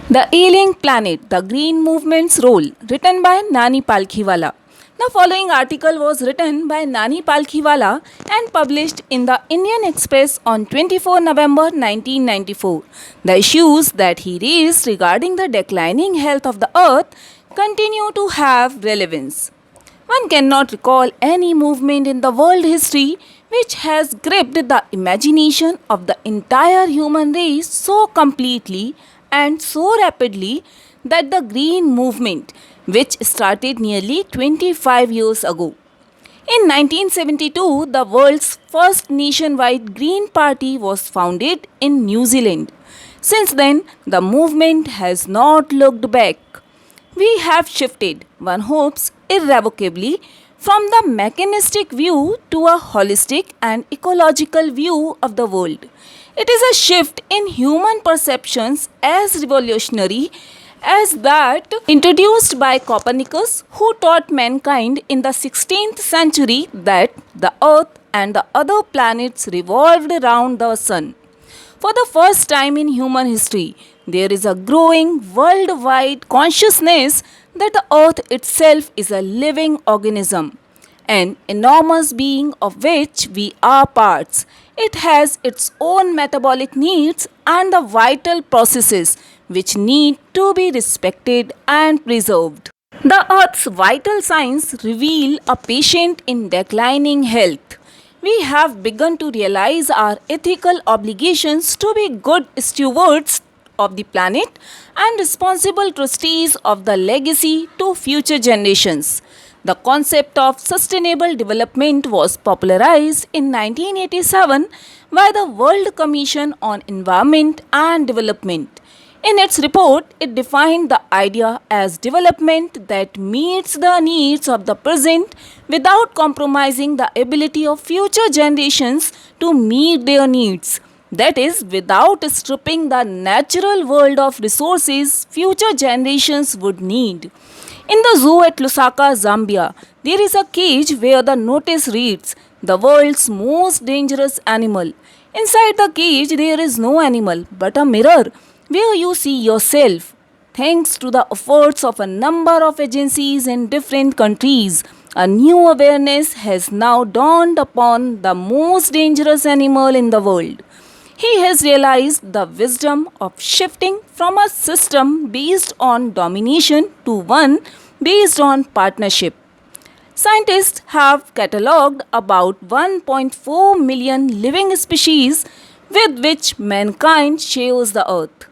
The Ailing Planet, the Green Movement's Role, written by NANI PALKHIVALA. The following article was written by NANI PALKHIVALA and published in the Indian Express on 24 November 1994. The issues that he raised regarding the declining health of the earth continue to have relevance. One cannot recall any movement in the world history which has gripped the imagination of the entire human race so completely and so rapidly that the Green Movement, which started nearly 25 years ago. In 1972, the world's first nationwide Green Party was founded in New Zealand. Since then, the movement has not looked back. We have shifted, one hopes, irrevocably from the mechanistic view to a holistic and ecological view of the world. It is a shift in human perceptions as revolutionary as that introduced by Copernicus, who taught mankind in the 16th century that the earth and the other planets revolved around the sun. For the first time in human history, there is a growing worldwide consciousness that the earth itself is a living organism, an enormous being of which we are parts. It has its own metabolic needs and the vital processes which need to be respected and preserved. The earth's vital signs reveal a patient in declining health. We have begun to realize our ethical obligations to be good stewards of the planet and responsible trustees of the legacy to future generations. The concept of sustainable development was popularized in 1987 by the World Commission on Environment and Development. In its report, it defined the idea as development that meets the needs of the present without compromising the ability of future generations to meet their needs. That is, without stripping the natural world of resources future generations would need. In the zoo at Lusaka, Zambia, there is a cage where the notice reads, "The world's most dangerous animal." Inside the cage, there is no animal but a mirror where you see yourself. Thanks to the efforts of a number of agencies in different countries, a new awareness has now dawned upon the most dangerous animal in the world. He has realized the wisdom of shifting from a system based on domination to one based on partnership. Scientists have catalogued about 1.4 million living species with which mankind shares the earth.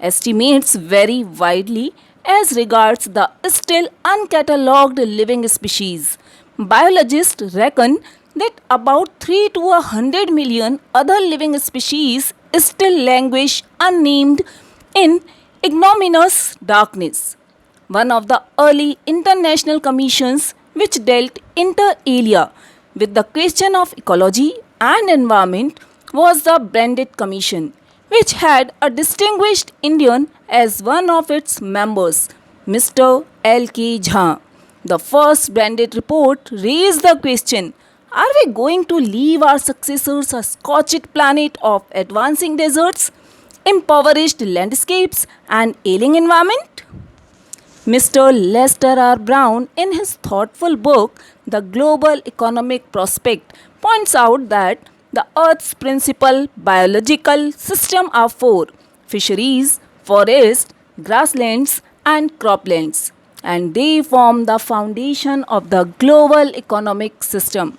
Estimates vary widely as regards the still uncatalogued living species. Biologists reckon that about 3 to 100 million other living species still languish unnamed in ignominious darkness. One of the early international commissions which dealt inter alia with the question of ecology and environment was the Branded Commission, which had a distinguished Indian as one of its members, Mr. L.K. Jha. The first Branded report raised the question, are we going to leave our successors a scorched planet of advancing deserts, impoverished landscapes, and ailing environment? Mr. Lester R. Brown, in his thoughtful book, The Global Economic Prospect, points out that the Earth's principal biological system are four: fisheries, forests, grasslands, and croplands, and they form the foundation of the global economic system.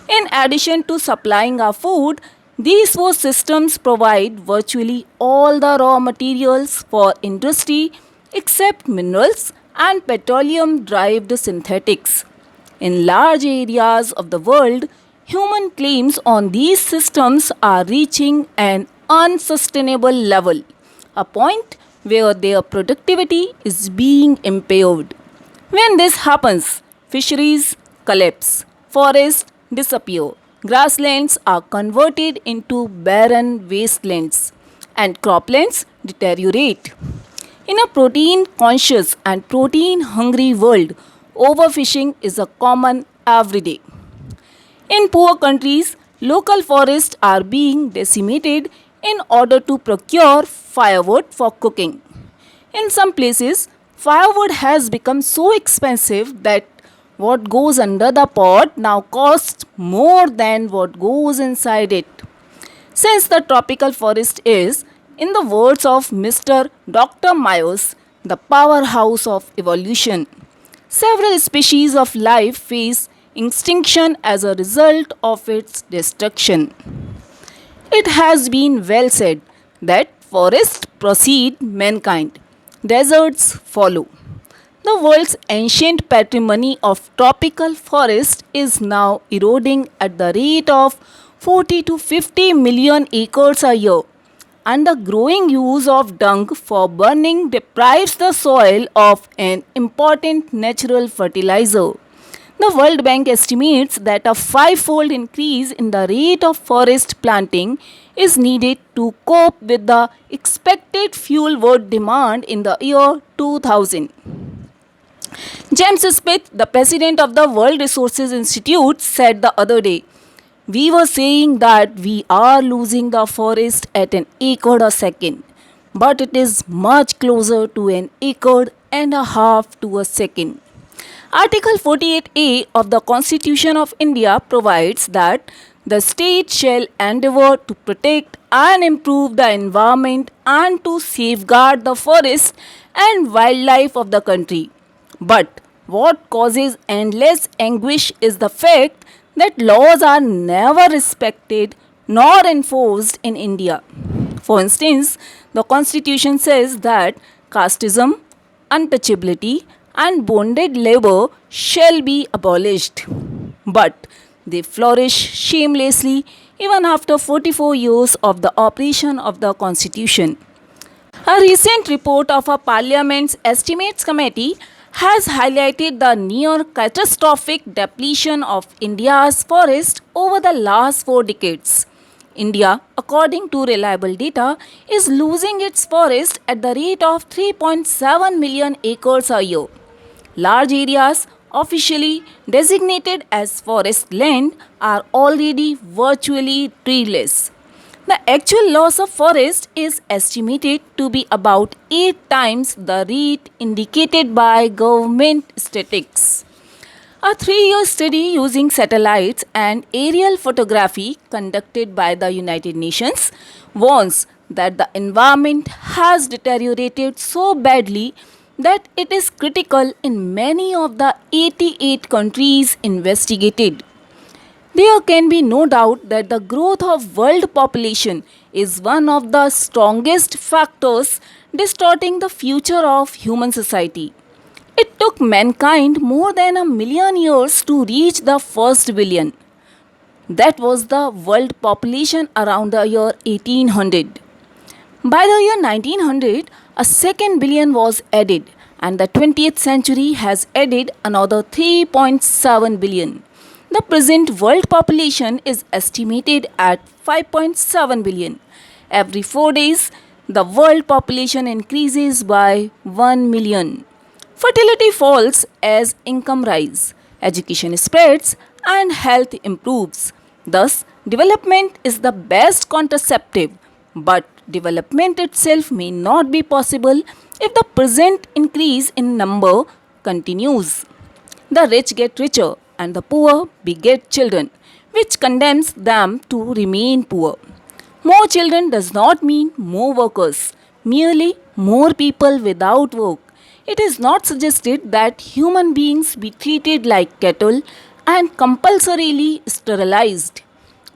In addition to supplying our food, these four systems provide virtually all the raw materials for industry except minerals and petroleum-derived synthetics. In large areas of the world, human claims on these systems are reaching an unsustainable level, a point where their productivity is being impaired. When this happens, fisheries collapse, forests disappear, grasslands are converted into barren wastelands, and croplands deteriorate. In a protein conscious and protein hungry world, overfishing is a common everyday. In poor countries, local forests are being decimated in order to procure firewood for cooking. In some places, firewood has become so expensive that what goes under the pot now costs more than what goes inside it. Since the tropical forest is, in the words of Mr. Dr. Myers, the powerhouse of evolution, several species of life face extinction as a result of its destruction. It has been well said that forests precede mankind, deserts follow. The world's ancient patrimony of tropical forest is now eroding at the rate of 40 to 50 million acres a year, and the growing use of dung for burning deprives the soil of an important natural fertilizer. The World Bank estimates that a five-fold increase in the rate of forest planting is needed to cope with the expected fuel wood demand in the year 2000. James Smith, the president of the World Resources Institute, said the other day, "We were saying that we are losing the forest at an acre a second, but it is much closer to an acre and a half to a second." Article 48A of the Constitution of India provides that the state shall endeavour to protect and improve the environment and to safeguard the forest and wildlife of the country. But what causes endless anguish is the fact that laws are never respected nor enforced in India. For instance, the Constitution says that casteism, untouchability, and bonded labor shall be abolished. But they flourish shamelessly even after 44 years of the operation of the Constitution. A recent report of a Parliament's Estimates Committee has highlighted the near catastrophic depletion of India's forest over the last 4 decades. India, according to reliable data, is losing its forest at the rate of 3.7 million acres a year. Large areas officially designated as forest land are already virtually treeless. The actual loss of forest is estimated to be about 8 times the rate indicated by government statistics. A 3-year study using satellites and aerial photography conducted by the United Nations warns that the environment has deteriorated so badly that it is critical in many of the 88 countries investigated. There can be no doubt that the growth of world population is one of the strongest factors distorting the future of human society. It took mankind more than 1 million years to reach the first billion. That was the world population around the year 1800. By the year 1900, a second billion was added, and the 20th century has added another 3.7 billion. The present world population is estimated at 5.7 billion. Every 4 days, the world population increases by 1 million. Fertility falls as income rise, education spreads, and health improves. Thus, development is the best contraceptive, but development itself may not be possible if the present increase in number continues. The rich get richer and the poor beget children, which condemns them to remain poor. More children does not mean more workers, merely more people without work. It is not suggested that human beings be treated like cattle and compulsorily sterilized.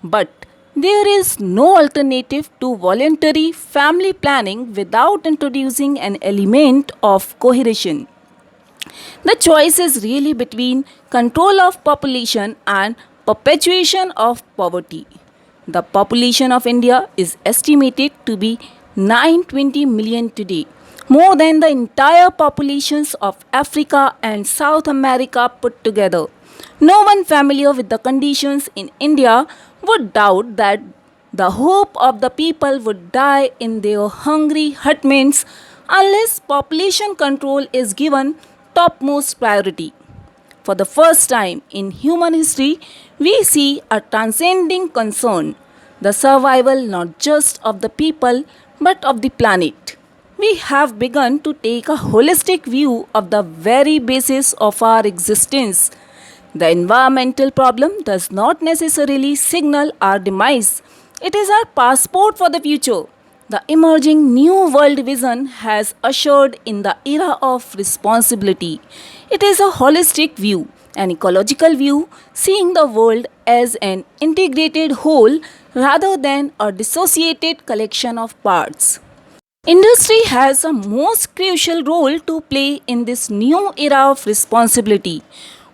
But there is no alternative to voluntary family planning without introducing an element of coercion. The choice is really between control of population and perpetuation of poverty. The population of India is estimated to be 920 million today, more than the entire populations of Africa and South America put together. No one familiar with the conditions in India would doubt that the hope of the people would die in their hungry hutments unless population control is given topmost priority. For the first time in human history, we see a transcending concern, the survival not just of the people but of the planet. we have begun to take a holistic view of the very basis of our existence. The environmental problem does not necessarily signal our demise, it is our passport for the future. The emerging New World vision has ushered in the era of responsibility. It is a holistic view, an ecological view, seeing the world as an integrated whole rather than a dissociated collection of parts. Industry has a most crucial role to play in this new era of responsibility.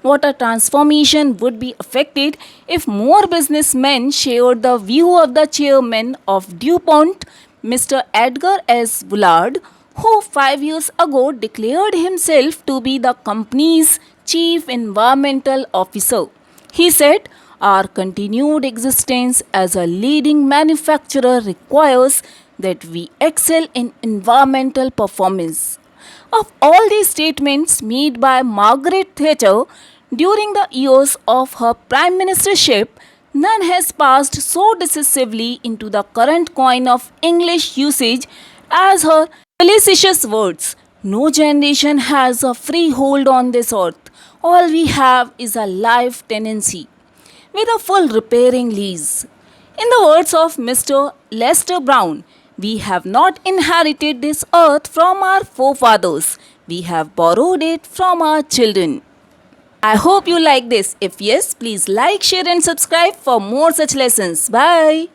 What a transformation would be affected if more businessmen shared the view of the chairman of DuPont, Mr. Edgar S. Bullard, who 5 years ago declared himself to be the company's chief environmental officer. He said, our continued existence as a leading manufacturer requires that we excel in environmental performance. Of all these statements made by Margaret Thatcher during the years of her prime ministership, none has passed so decisively into the current coin of English usage as her felicitious words. No generation has a free hold on this earth. All we have is a life tenancy with a full repairing lease. In the words of Mr. Lester Brown, we have not inherited this earth from our forefathers, we have borrowed it from our children. I hope you like this. If yes, please like, share, and subscribe for more such lessons. Bye.